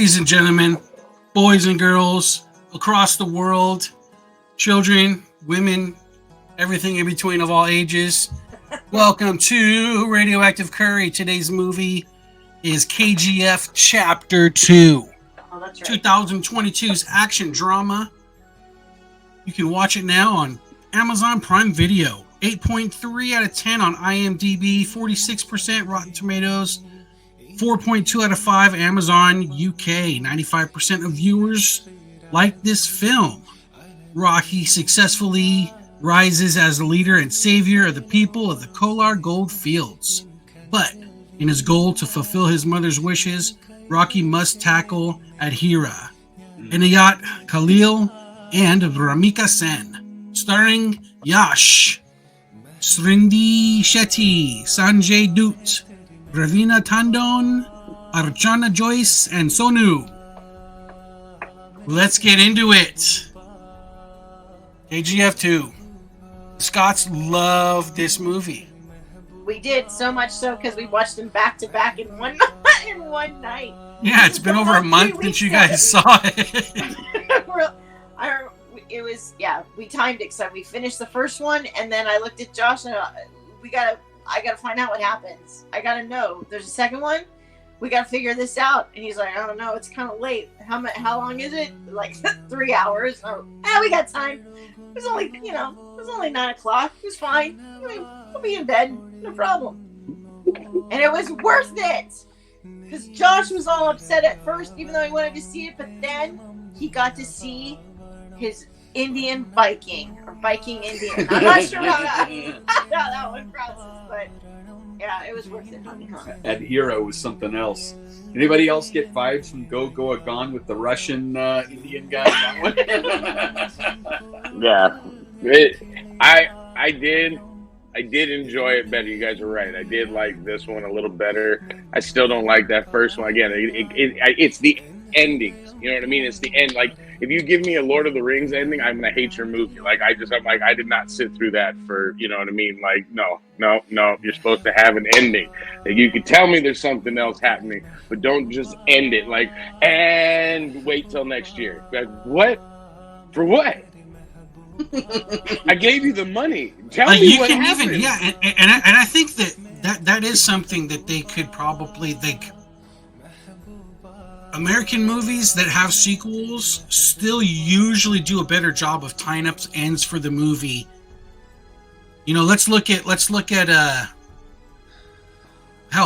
Ladies and gentlemen, boys and girls across the world, children, women, everything in between of all ages, welcome to Radioactive Curry. Today's movie is KGF Chapter 2. Oh, that's right. 2022's action drama. You can watch it now on Amazon Prime Video. 8.3 out of 10 on IMDb, 46% Rotten Tomatoes, 4.2 out of 5 Amazon UK. 95% of viewers like this film. Vaaraahi successfully rises as the leader and savior of the people of the Kolar Gold Fields. But in his goal to fulfill his mother's wishes, Vaaraahi must tackle Adheera, Inayat, Khalil, and Ramika Sen. Starring Yash, Srindi Shetty, Sanjay Dutt, Ravina Tandon, Archana Joyce, and Sonu. Let's get into it. KGF 2. Scots love this movie. We did, so much so because we watched them back to back in one night. Yeah, it's been over a month since you guys saw it. We timed it, so we finished the first one, and then I looked at Josh and I gotta find out what happens. I gotta know. There's a second one. We gotta figure this out. And he's like, I don't know. It's kind of late. How long is it? Like 3 hours. We got time. It was only 9 o'clock. It was fine. We'll be in bed. No problem. And it was worth it. Because Josh was all upset at first, even though he wanted to see it. But then he got to see his Indian Viking or Viking Indian. I'm not sure how that one crosses, but yeah, it was worth it. Adheera was something else. Anybody else get vibes from Go Gone with the Russian Indian guy? Yeah, I did enjoy it better. You guys are right. I did like this one a little better. I still don't like that first one. Again, it's the endings. You know what I mean? It's the end. Like, if you give me a Lord of the Rings ending, I'm gonna hate your movie. Like, I did not sit through that for, you know what I mean? Like, no. You're supposed to have an ending. Like, you could tell me there's something else happening, but don't just end it like and wait till next year. Like, what? For what? I gave you the money. Tell me what happened. And I think that is something that they could probably American movies that have sequels still usually do a better job of tying up ends for the movie. You know, let's look at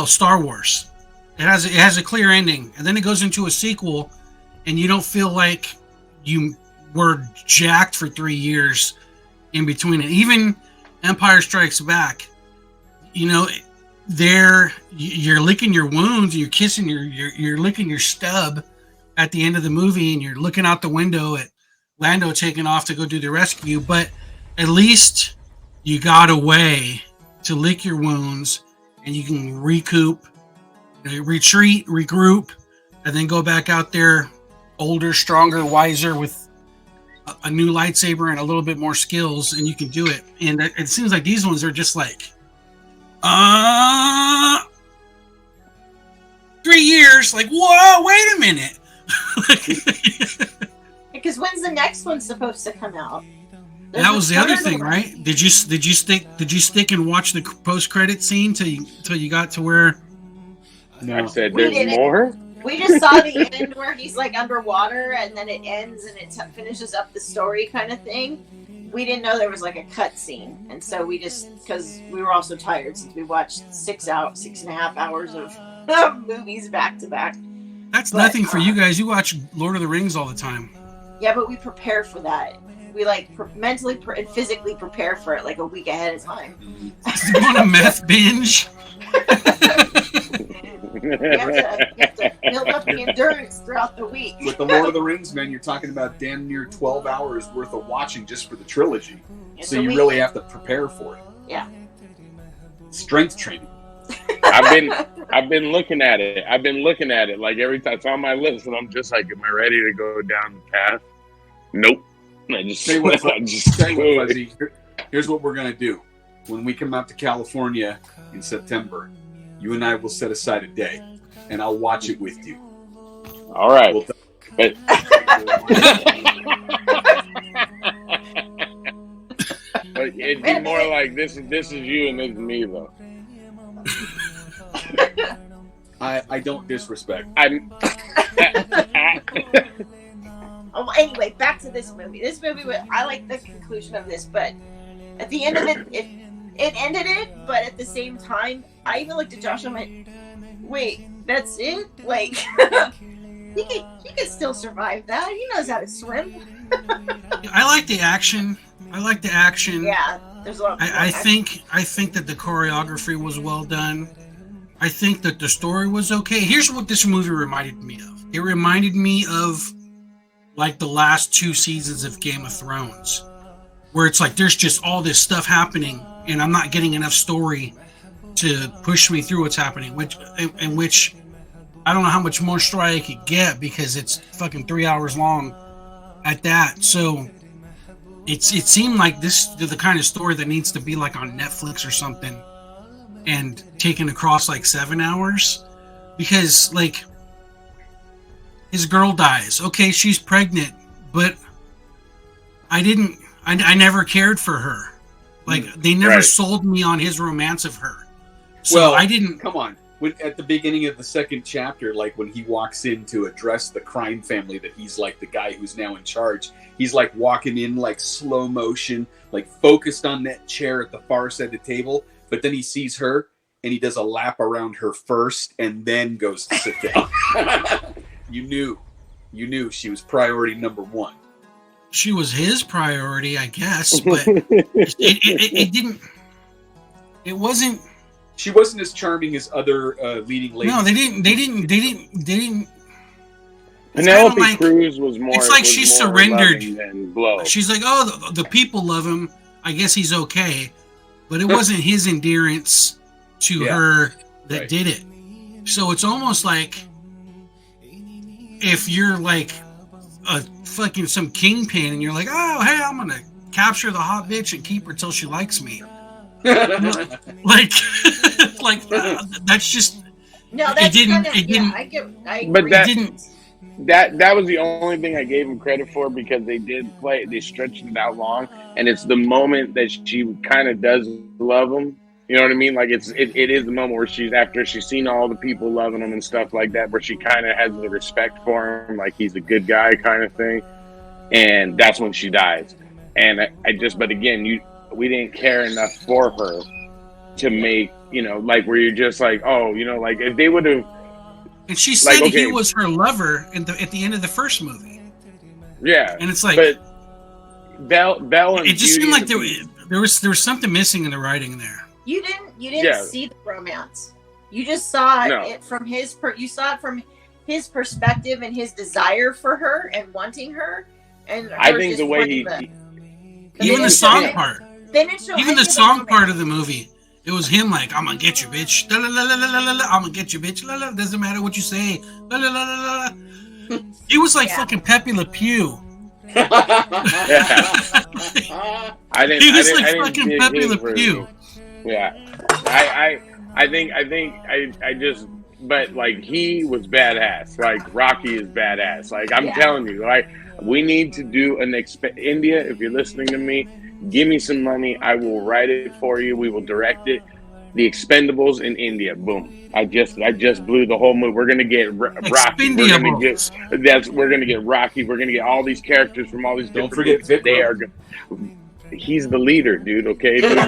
Star Wars. It has a clear ending, and then it goes into a sequel, and you don't feel like you were jacked for 3 years in between it. Even Empire Strikes Back, you know, you're licking your wounds, you're kissing you're licking your stub at the end of the movie, and you're looking out the window at Lando taking off to go do the rescue, but at least you got a way to lick your wounds, and you can recoup, retreat, regroup, and then go back out there older, stronger, wiser, with a new lightsaber and a little bit more skills, and you can do it. And it seems like these ones are just like 3 years, like, whoa, wait a minute. Because when's the next one supposed to come out? That was the other thing, right? Did you stick and watch the post-credit scene till you got to where? No. I said there's more. We just saw the end where he's like underwater, and then it ends and it finishes up the story kind of thing. We didn't know there was like a cut scene, and so we just, because we were also tired since we watched 6.5 hours of movies back to back. That's nothing for you guys. You watch Lord of the Rings all the time. Yeah, but we prepare for that. We mentally and physically prepare for it like a week ahead of time. You want a meth binge? You have to build up the endurance throughout the week. With the Lord of the Rings, man, you're talking about damn near 12 hours worth of watching just for the trilogy. So you really have to prepare for it. Yeah. Strength training. I've been looking at it. Like, every time it's on my list, and I'm just like, am I ready to go down the path? Nope. I just tell you what, Fuzzy, here's what we're gonna do. When we come out to California in September, you and I will set aside a day, and I'll watch it with you. All right. Well, But, but it'd be more like this is you and this is me though. I don't disrespect. I'm. Oh, anyway, back to this movie. This movie, I like the conclusion of this, but at the end of it ended it. But at the same time, I even looked at Josh and went, "Wait, that's it? Like, he can still survive that. He knows how to swim." I like the action. Yeah, there's a lot. I think that the choreography was well done. I think that the story was okay. Here's what this movie reminded me of. It reminded me of like the last 2 seasons of Game of Thrones, where it's like there's just all this stuff happening, and I'm not getting enough story to push me through what's happening. Which I don't know how much more story I could get because it's fucking 3 hours long at that. So it seemed like this is the kind of story that needs to be like on Netflix or something, and taken across like 7 hours, because like his girl dies. Okay, she's pregnant, but I never cared for her. Like they never sold me on his romance of her. So I didn't. Come on. At the beginning of the second chapter, like when he walks in to address the crime family, that he's like the guy who's now in charge. He's like walking in like slow motion, like focused on that chair at the far side of the table. But then he sees her and he does a lap around her first and then goes to sit down. You knew she was priority number 1. She was his priority, I guess, but it didn't. It wasn't. She wasn't as charming as other leading ladies. No, they didn't. Penelope Cruz was more. It's like she surrendered. Than Blow. She's like, oh, the people love him. I guess he's okay, but it wasn't his endurance to her that did it. So it's almost like if you're like a fucking some kingpin and you're like, oh, hey, I'm gonna capture the hot bitch and keep her till she likes me. like that's just no. That's it didn't. That was the only thing I gave him credit for, because they stretched it out long, and it's the moment that she kind of does love him. You know what I mean? Like it is the moment where after she's seen all the people loving him and stuff like that, where she kind of has the respect for him, like he's a good guy kind of thing, and that's when she dies. And but again, we didn't care enough for her to make, like where you're just like, oh, like if they would have. And she said he was her lover at the end of the first movie. Yeah, and it's like, but Belle and it just seemed like there was something missing in the writing there. You didn't see the romance. You just saw it from his you saw it from his perspective and his desire for her and wanting her. And I think the way even the song part. Even the song part of the movie, it was him like, I'm gonna get you, bitch. La, la, la, la, la, la, la. I'm gonna get you, bitch. La, la. Doesn't matter what you say. La, la, la, la, la. He was like fucking Pepe Le Pew. He was like fucking Pepe Le Pew. Yeah, I just, but like he was badass. Like Rocky is badass. Like I'm telling you, like we need to do India. If you're listening to me, give me some money. I will write it for you. We will direct it. The Expendables in India. Boom. I just blew the whole movie. We're gonna get Rocky. We're gonna get Rocky. We're gonna get all these characters from all these different movies. They are. He's the leader, dude. Okay, dude, come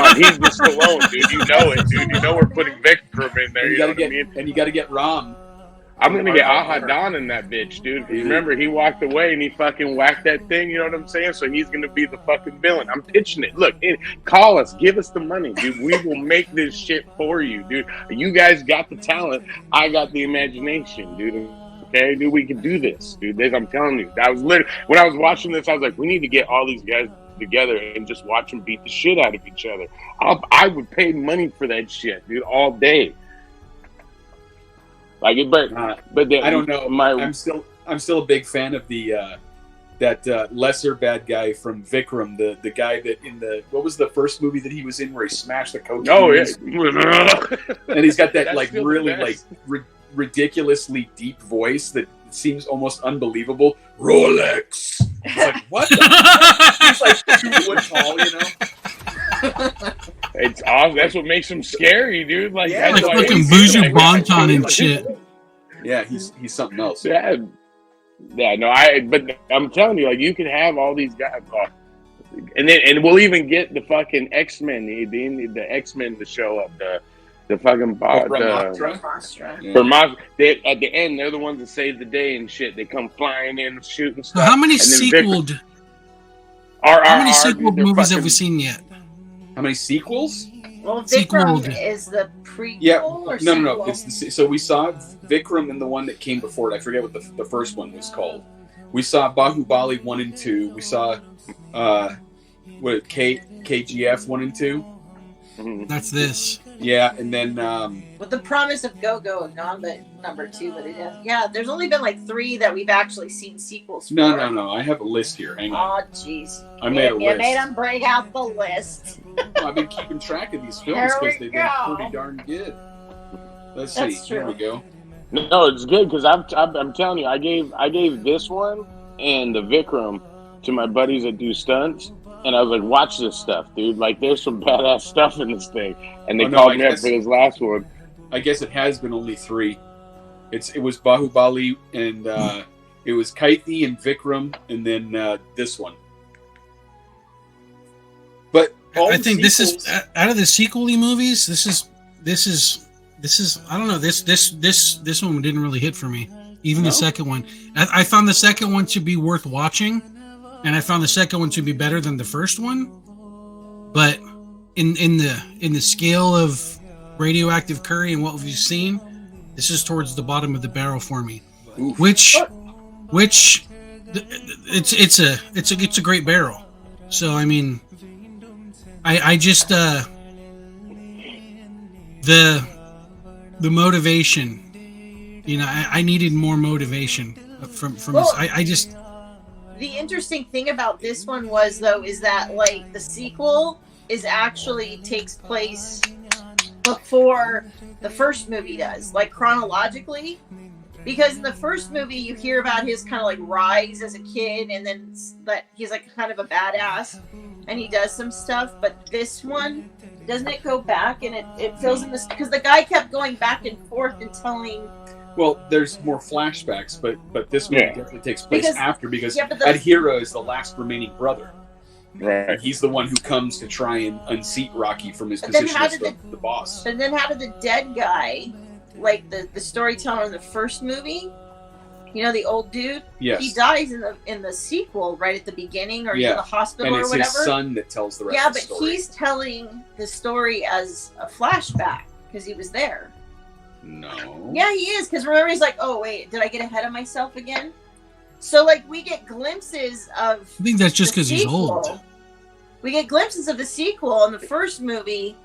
on. He's the Stallone, dude. You know it, dude. You know we're putting Vikram in there. And you got to get Ram. I'm gonna get Ahadan in that bitch, dude. Remember, he walked away and he fucking whacked that thing. You know what I'm saying? So he's gonna be the fucking villain. I'm pitching it. Look, call us, give us the money, dude. We will make this shit for you, dude. You guys got the talent. I got the imagination, dude. Okay, dude, we can do this, dude. I'm telling you, that was literally when I was watching this. I was like, we need to get all these guys together and just watch them beat the shit out of each other. I would pay money for that shit, dude, all day. Like it, but I don't know. I'm still a big fan of the that lesser bad guy from Vikram, the guy that in what was the first movie that he was in where he smashed the coach? Oh yeah, and he's got that like really like ridiculously deep voice that seems almost unbelievable. Rolex. It's like, what the fuck? He's like 2 foot tall, you know? It's awesome. That's what makes him scary, dude. Like, Yeah, that's like why fucking he's Buju like, Banton and shit. Yeah, he's something else. Yeah. Yeah, no, but I'm telling you, like, you can have all these guys. And we'll even get the fucking X-Men, the X-Men to show up. The fucking Brahmastra. At the end, they're the ones that save the day and shit. They come flying in, shooting stuff. So how many and then sequeled? How many sequel movies have we seen yet? How many sequels? Well, Vikram is the prequel or sequel? No. So we saw Vikram and the one that came before it. I forget what the first one was called. We saw Bahubali 1 and 2. We saw KGF 1 and 2. That's this. Yeah, and then with the promise of Go-Go number 2, but there's only been like 3 that we've actually seen sequels for. No. I have a list here. Hang on. Oh, jeez. I made a list. You made him bring out the list. Well, I've been keeping track of these films because they've been pretty darn good. Let's see. Here we go. No, it's good because I'm telling you, I gave this one and the Vikram to my buddies that do stunts. And I was like, watch this stuff, dude. Like, there's some badass stuff in this thing. And they called me up for this last one. I guess it has been only 3. It was Bahubali, and it was Kaithi and Vikram, and then this one. But I think this is out of the sequel-y movies. This is I don't know. This one didn't really hit for me. Even the second one. I found the second one to be worth watching. And I found the second one to be better than the first one, but in the scale of Radioactive Curry and what we've seen, this is towards the bottom of the barrel for me. Oof. Which it's a great barrel. So I mean, I just the motivation. You know, I needed more motivation from this. I just. The interesting thing about this one is that like the sequel takes place before the first movie does, like chronologically, because in the first movie you hear about his kind of like rise as a kid, and then that he's like kind of a badass and he does some stuff. But this one, doesn't it go back and it fills in this, because the guy kept going back and forth and telling. Well, there's more flashbacks, but this movie definitely takes place after, because Adheera is the last remaining brother. Right. And he's the one who comes to try and unseat Rocky from his position as the boss. And then how did the dead guy, like the storyteller in the first movie, you know, the old dude? Yes. He dies in the sequel right at the beginning, or in the hospital or whatever. And it's his son that tells the rest of the story. Yeah, but he's telling the story as a flashback because he was there. No. Yeah, he is, because remember, he's like, oh, wait, did I get ahead of myself again? So, like, we get glimpses of I think that's just because he's old. We get glimpses of the sequel in the first movie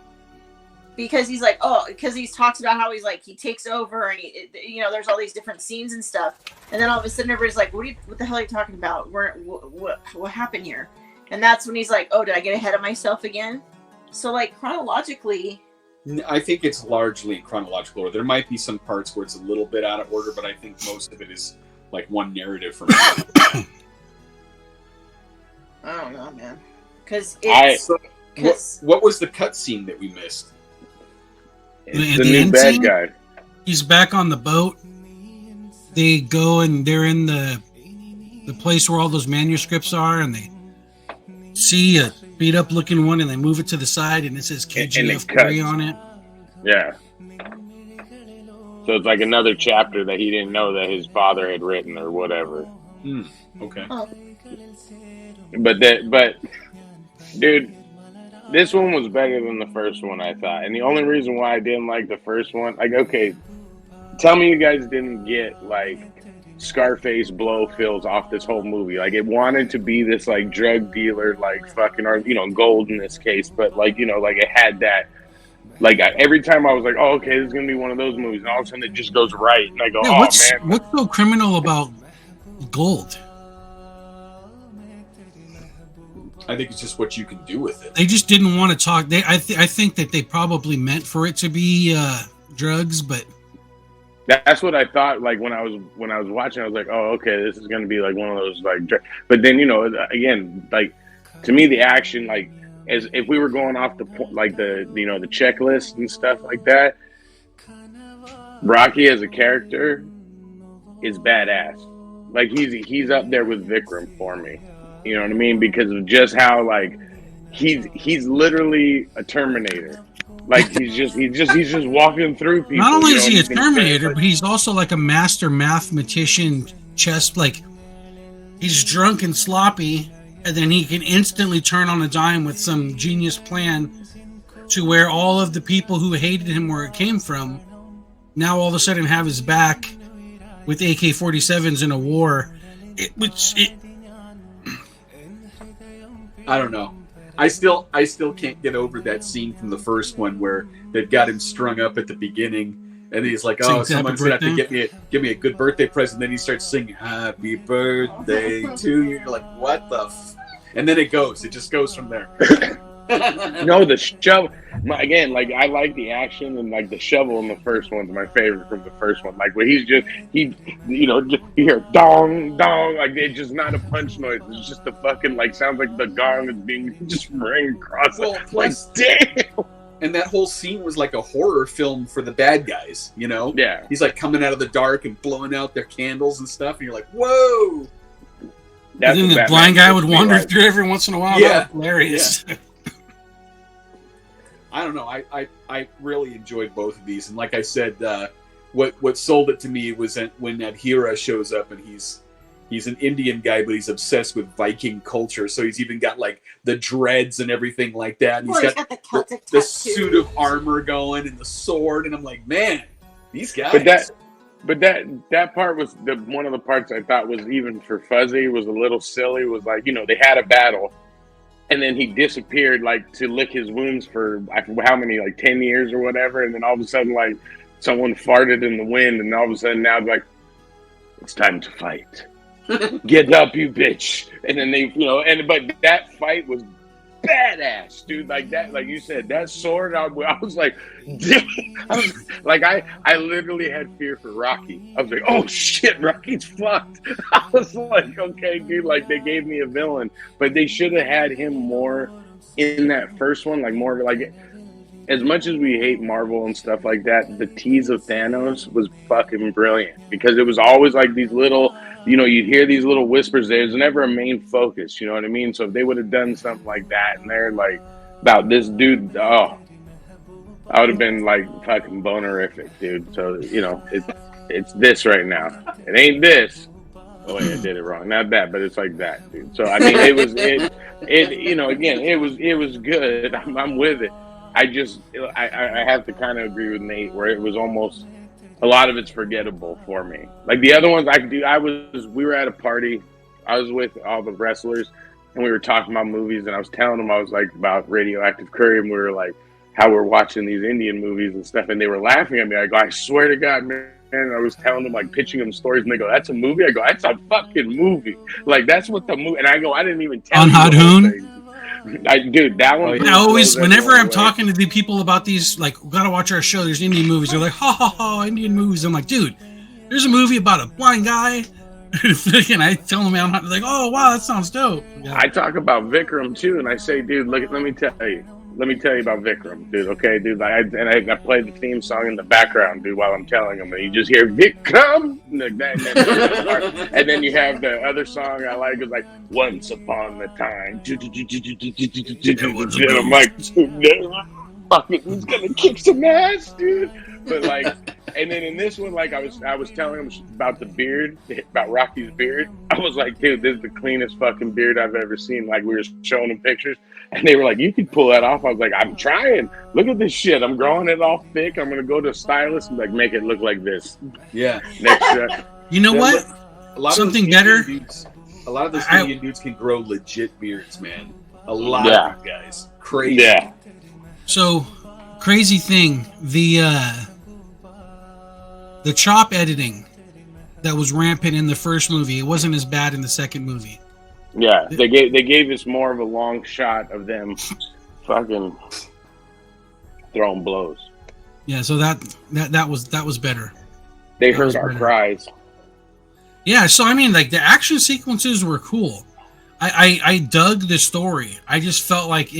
because he's like, because he talks about how he's like, he takes over and, there's all these different scenes and stuff. And then all of a sudden everybody's like, what the hell are you talking about? What happened here? And that's when he's like, oh, did I get ahead of myself again? So, like, chronologically... I think it's largely in chronological order. There might be some parts where it's a little bit out of order, but I think most of it is like one narrative for me. I don't know, man. What was the cutscene that we missed? It's the new bad scene? Guy. He's back on the boat. They go and they're in the place where all those manuscripts are, and they see a beat up looking one, and they move it to the side, and it says KGF Curry on it. Yeah. So it's like another chapter that he didn't know that his father had written or whatever. Okay. Oh. But dude, this one was better than the first one, I thought. And the only reason why I didn't like the first one, like, okay, tell me you guys didn't get like Scarface blow feels off this whole movie. Like, it wanted to be this like drug dealer, like fucking, or gold in this case, but like, like it had that, like, every time I was like, oh, okay, this is gonna be one of those movies, and all of a sudden it just goes right, and I go, man, what's so criminal about gold? I think it's just what you can do with it. They just didn't want to talk. I think that they probably meant for it to be drugs, but That's what I thought. Like when I was watching, I was like, oh, okay, this is gonna be like one of those like. But then again, like to me, the action, like as if we were going off the like the the checklist and stuff like that. Rocky as a character is badass. Like he's up there with Vikram for me. You know what I mean? Because of just how like he's literally a Terminator. Like he's just walking through people. Not only is he a Terminator, but he's also like a master mathematician. Like he's drunk and sloppy, and then he can instantly turn on a dime with some genius plan to where all of the people who hated him where it came from now all of a sudden have his back with AK-47s in a war. I don't know. I still can't get over that scene from the first one where they've got him strung up at the beginning, and he's like, "Oh, someone's gonna have to give me a good birthday present." Then he starts singing "Happy Birthday to you." You're like, "What the?" And then it just goes from there. No, the shovel. Again, like I like the action and like the shovel in the first one's my favorite from the first one. Like where you hear dong dong, like it's just not a punch noise. It's just the fucking like sounds like the gong is being just rang across. Well, plus, like damn. And that whole scene was like a horror film for the bad guys. Yeah. He's like coming out of the dark and blowing out their candles and stuff, and you're like, whoa. And then the blind guy would wander through every once in a while. Yeah, hilarious. Yeah. I don't know. I really enjoyed both of these, and like I said, what sold it to me was when Adheera shows up, and he's an Indian guy, but he's obsessed with Viking culture. So he's even got like the dreads and everything like that. And he's got the Celtic the suit of armor going and the sword, and I'm like, man, these guys. But that part was one of the parts I thought was even for Fuzzy was a little silly. Was like they had a battle. And then he disappeared, like, to lick his wounds for how many, like 10 years or whatever. And then all of a sudden, like, someone farted in the wind. And all of a sudden now, like, it's time to fight. Get up, you bitch. And then they, but that fight was badass, dude. Like that, like you said, that sword, I was like, damn. I literally had fear for Rocky. I was like, oh shit, Rocky's fucked. I was like, okay, dude, like they gave me a villain, but they should have had him more in that first one, like more like, as much as we hate Marvel and stuff like that, the tease of Thanos was fucking brilliant because it was always like these little, you'd hear these little whispers. There's never a main focus, you know what I mean? So if they would have done something like that and they're like, about this dude, I would have been like fucking bonerific, dude. So, it's this right now. It ain't this. Oh, wait, I did it wrong. Not that, but it's like that, dude. So, I mean, it was good. I'm with it. I have to kind of agree with Nate where it was almost a lot of it's forgettable for me. Like the other ones we were at a party. I was with all the wrestlers and we were talking about movies and I was telling them, I was like about Radioactive Curry and we were like how we're watching these Indian movies and stuff. And they were laughing at me. I go, I swear to God, man. And I was telling them, like pitching them stories and they go, that's a movie? I go, that's a fucking movie. Like that's what the movie, and I go, I didn't even tell you. On Hoon? Dude, that one. I always, whenever I'm talking to the people about these, like, gotta watch our show, there's Indian movies. They're like, ha ha ha, Indian movies. I'm like, dude, there's a movie about a blind guy. And I tell them, I'm like, oh, wow, that sounds dope. Yeah. I talk about Vikram, too, and I say, dude, look, let me tell you about Vikram, dude, okay, dude? I play the theme song in the background, dude, while I'm telling them, and you just hear Vikram, and then you have the other song I like, is like, Once Upon a Time. And I'm like, fucking, he's gonna kick some ass, dude. But like, and then in this one, like I was telling him about the beard, about Rocky's beard. I was like, dude, this is the cleanest fucking beard I've ever seen. Like we were showing them pictures, and they were like, you could pull that off. I was like, I'm trying. Look at this shit. I'm growing it all thick. I'm gonna go to a stylist and like make it look like this. Yeah. Next. You know what? Something better. A lot of those Indian dudes can grow legit beards, man. A lot of these guys. Crazy. Yeah. So, crazy thing, the chop editing that was rampant in the first movie, it wasn't as bad in the second movie. Yeah, they gave us more of a long shot of them fucking throwing blows. Yeah, so that was better. They That heard was our better. cries. Yeah, so I mean, like the action sequences were cool. I dug the story. I just felt like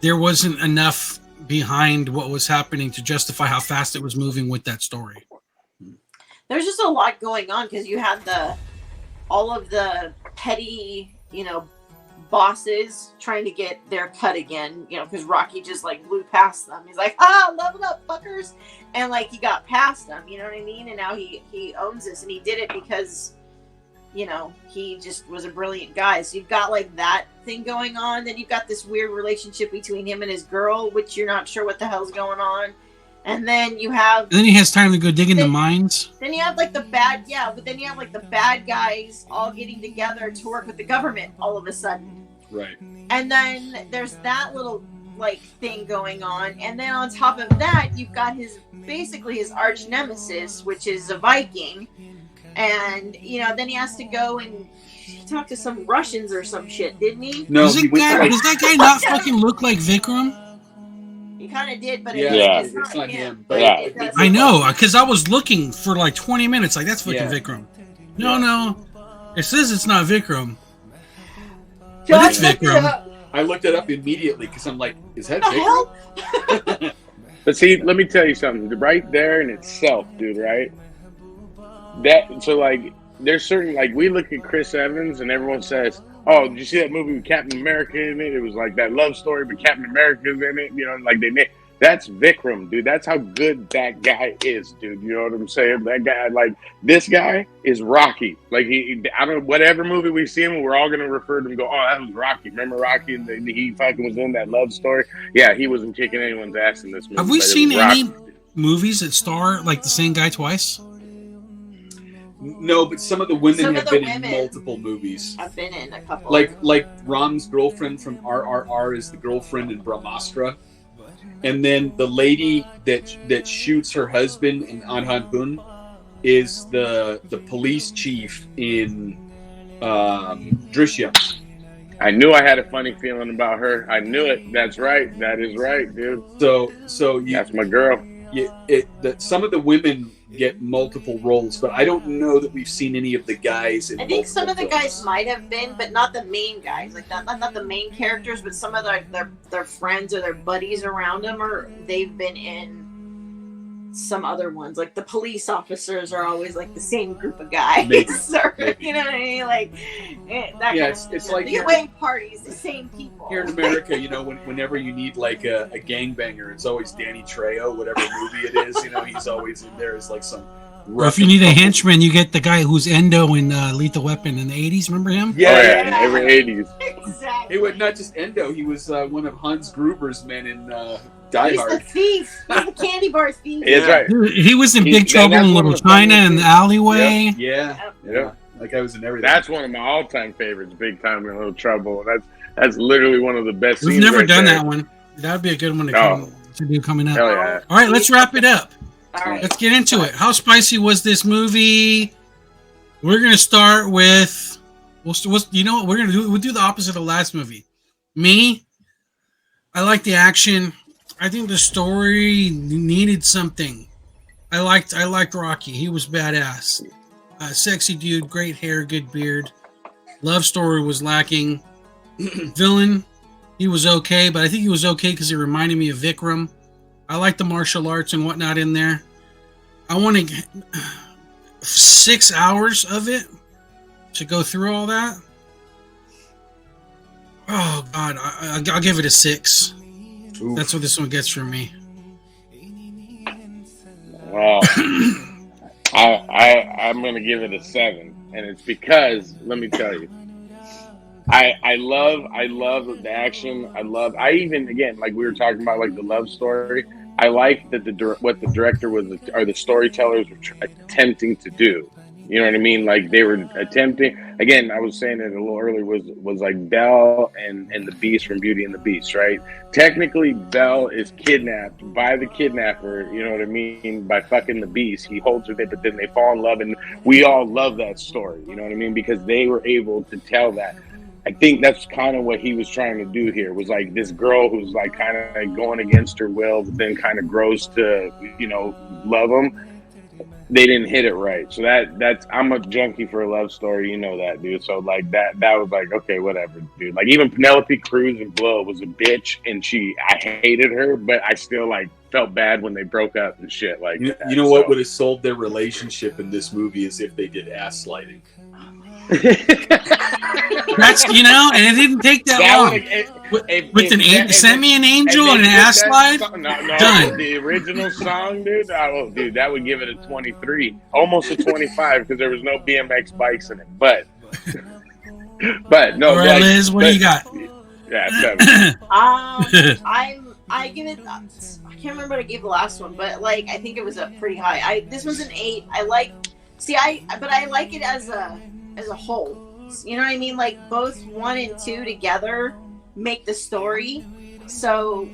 there wasn't enough behind what was happening to justify how fast it was moving with that story. There's just a lot going on because you had all of the petty, bosses trying to get their cut again, because Rocky just like blew past them. He's like, level up, fuckers. And like he got past them, you know what I mean? And now he owns this, and he did it because, he just was a brilliant guy. So you've got like that thing going on. Then you've got this weird relationship between him and his girl, which you're not sure what the hell's going on. And then you have. And then he has time to go dig in the mines. Then you have like the bad guys all getting together to work with the government all of a sudden. Right. And then there's that little like thing going on, and then on top of that, you've got basically his arch nemesis, which is a Viking, and then he has to go and talk to some Russians or some shit, didn't he? No, Does that guy not fucking look like Vikram? He kind of did, but it's not not him. him. But It I know, because I was looking for like 20 minutes, like that's fucking Yeah. Vikram. No, it says it's not Vikram. John, it's look it Vikram. up. I looked it up immediately because I'm like, is that What the Vikram? hell? But see, let me tell you something. Right there in itself, dude, right? Like, there's certain, like, we look at Chris Evans and everyone says, oh, did you see that movie with Captain America in it? It was like that love story, but Captain America's in it. Like they made. That's Vikram, dude. That's how good that guy is, dude. You know what I'm saying? That guy, like, this guy is Rocky. Like, I don't know, whatever movie we see him, we're all going to refer to him and go, oh, that was Rocky. Remember Rocky? And he fucking was in that love story. Yeah, he wasn't kicking anyone's ass in this movie. Have we but it seen was any Rocky. movies that star like the same guy twice? No, but some of the women Some have of the been in women multiple movies. I've been in a couple. Like Ram's girlfriend from RRR is the girlfriend in Brahmastra. And then the lady that shoots her husband in Anhan is the police chief in Drishyam. I knew I had a funny feeling about her. I knew it. That's right. That is right, dude. So That's my girl. some of the women get multiple roles, but I don't know that we've seen any of the guys in I think some of the multiple guys might have been, but not the main guys. Like not the main characters, but some of their friends or their buddies around them, or they've been in some other ones. Like the police officers are always like the same group of guys. Maybe. You know what I mean? Like that. Yeah, kind it's of like the here- away parties, the same people. Here in America, whenever you need like a gangbanger, it's always Danny Trejo, whatever movie it is. He's always in there as like some. Or if you need a henchman, you get the guy who's Endo in Lethal Weapon in the 80s. Remember him? Yeah, in every 80s. Exactly. He was not just Endo; he was one of Hans Gruber's men in Die He's Hard. the thief. He's the candy bar thief. It's right. Dude, he was in Big Trouble that's in one of Little the China funniest in the things. alleyway. Yeah, Yeah. like I was in everything. That's one of my all-time favorites. Big Time in Little Trouble. That's literally one of the best. We've scenes never right done there. that one. That'd be a good one No. to do coming up. Hell yeah. All right, let's wrap it up. All right. Let's get into it. How spicy was this movie? We're gonna start with. You know what we're gonna do? We'll do the opposite of last movie. Me, I like the action. I think the story needed something. I liked Rocky. He was badass. Sexy dude, great hair, good beard. Love story was lacking. Villain, he was okay, but I think he was okay because he reminded me of Vikram. I like the martial arts and whatnot in there. I wanted 6 hours of it to go through all that. Oh God, I'll give it a 6. Ooh. That's what this one gets from me. Well, I'm gonna give it a 7, and it's because let me tell you, I love the action. I even again like we were talking about like the love story. I like that what the director or the storytellers were attempting to do. You know what I mean? Like they were attempting. Again, I was saying it a little earlier. Was like Belle and the Beast from Beauty and the Beast, right? Technically, Belle is kidnapped by the kidnapper. You know what I mean? By fucking the Beast, he holds her there, but then they fall in love, and we all love that story. You know what I mean? Because they were able to tell that. I think that's kind of what he was trying to do here. Was like this girl who's like kind of like going against her will, but then kind of grows to, you know, love him. They didn't hit it right. So that's I'm a junkie for a love story, you know that, dude. So like that was like, okay, whatever, dude. Like even Penelope Cruz in Blow was a bitch, and I hated her, but I still like felt bad when they broke up and shit like that. You know what would have sold their relationship in this movie is if they did ass sliding. That's, you know, and it didn't take that long. Send me an angel and an ass slide. Done. The original song, dude. Oh, dude, that would give it a 23, almost a 25, because there was no BMX bikes in it. But no. All right, like, Liz, what do you got? Yeah, 7. I give it. I can't remember what I gave the last one, but like I think it was a pretty high. This was an 8. I like it as a whole. You know what I mean? Like both 1 and 2 together make the story. So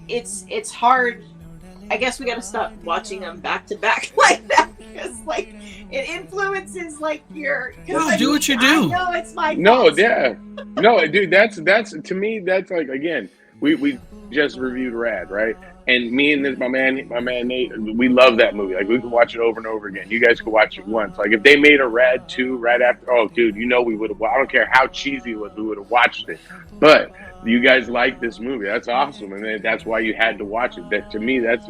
it's hard. I guess we got to stop watching them back to back like that, because like it influences like your. No, do what you do. No, it's my fault. No, yeah, no, dude. That's to me. That's like, again, we just reviewed Rad, right? And me and my man Nate, we love that movie. Like we could watch it over and over again. You guys could watch it once. Like if they made a Rad 2 right after, oh dude, you know we would have. I don't care how cheesy it was, we would have watched it. But you guys like this movie. That's awesome, and that's why you had to watch it. That to me, that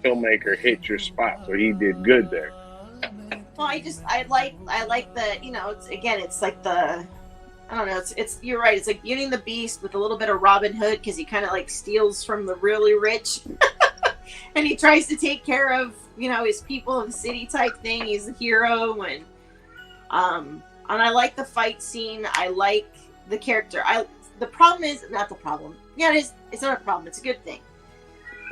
filmmaker hit your spot, so he did good there. Well, I like the, you know, it's like the. I don't know. It's you're right. It's like Beauty and the Beast with a little bit of Robin Hood, because he kind of like steals from the really rich, and he tries to take care of, you know, his people of the city type thing. He's the hero, and I like the fight scene. I like the character. The problem is not the problem. Yeah, it is. It's not a problem. It's a good thing.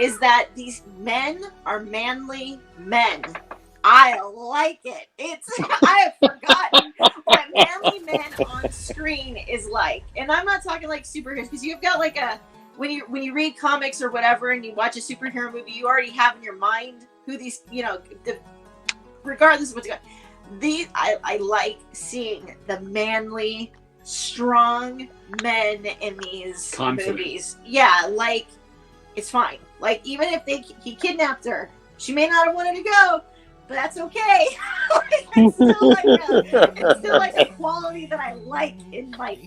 Is that these men are manly men. I like it. I have forgotten what manly men on screen is like, and I'm not talking like superheroes, because you've got like when you read comics or whatever, and you watch a superhero movie, you already have in your mind who these, you know, regardless of what's going on. I like seeing the manly, strong men in these movies. Yeah, like it's fine. Like even if he kidnapped her, she may not have wanted to go. But that's okay. It's still like a quality that I like in like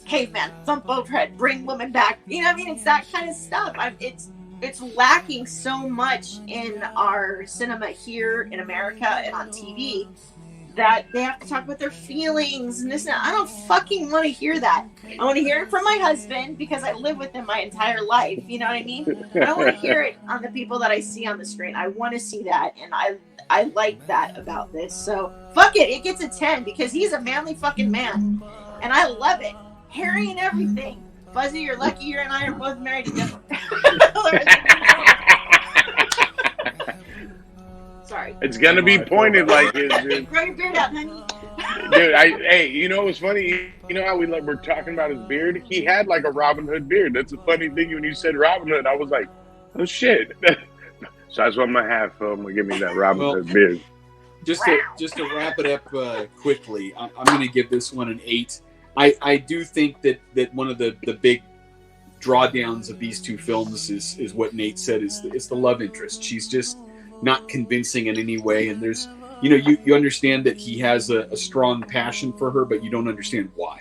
caveman, thump overhead, bring women back. You know what I mean? It's that kind of stuff. It's lacking so much in our cinema here in America and on TV that they have to talk about their feelings and this and that. I don't fucking want to hear that. I want to hear it from my husband, because I live with him my entire life. You know what I mean? I don't want to hear it on the people that I see on the screen. I want to see that, and I like that about this. So fuck it, it gets a 10, because he's a manly fucking man, and I love it. Hairy and everything. Fuzzy, you're lucky you and I are both married to different. Sorry. It's gonna be pointed like his, dude. Grow your beard out, honey. Dude, hey, you know what's funny? You know how we're talking about his beard? He had like a Robin Hood beard. That's a funny thing. When you said Robin Hood, I was like, oh shit. So that's what I'm gonna have. So I'm gonna give me that Robin Hood beard. Just to wrap it up quickly, I'm gonna give this one an 8. I do think that one of the big drawdowns of these two films is what Nate said, is the love interest. She's just not convincing in any way, and there's, you know, you understand that he has a strong passion for her, but you don't understand why,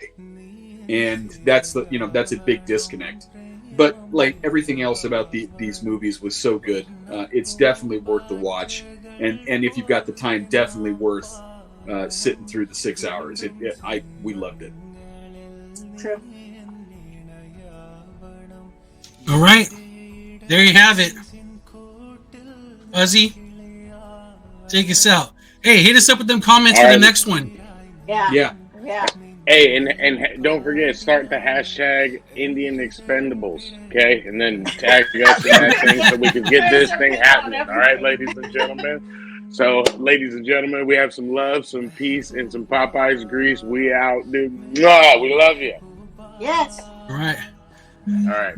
and that's a big disconnect. But like everything else about these movies was so good, it's definitely worth the watch, and if you've got the time, definitely worth sitting through the 6 hours. We loved it. True. All right, there you have it. Fuzzy, take us out. Hey, hit us up with them comments for the next one. Yeah. Hey, and don't forget, start the hashtag Indian Expendables, okay? And then tag us in that thing so we can get this thing happening. All right, ladies and gentlemen. So, ladies and gentlemen, we have some love, some peace, and some Popeyes grease. We out, dude. Mwah, we love you. Yes. All right. All right.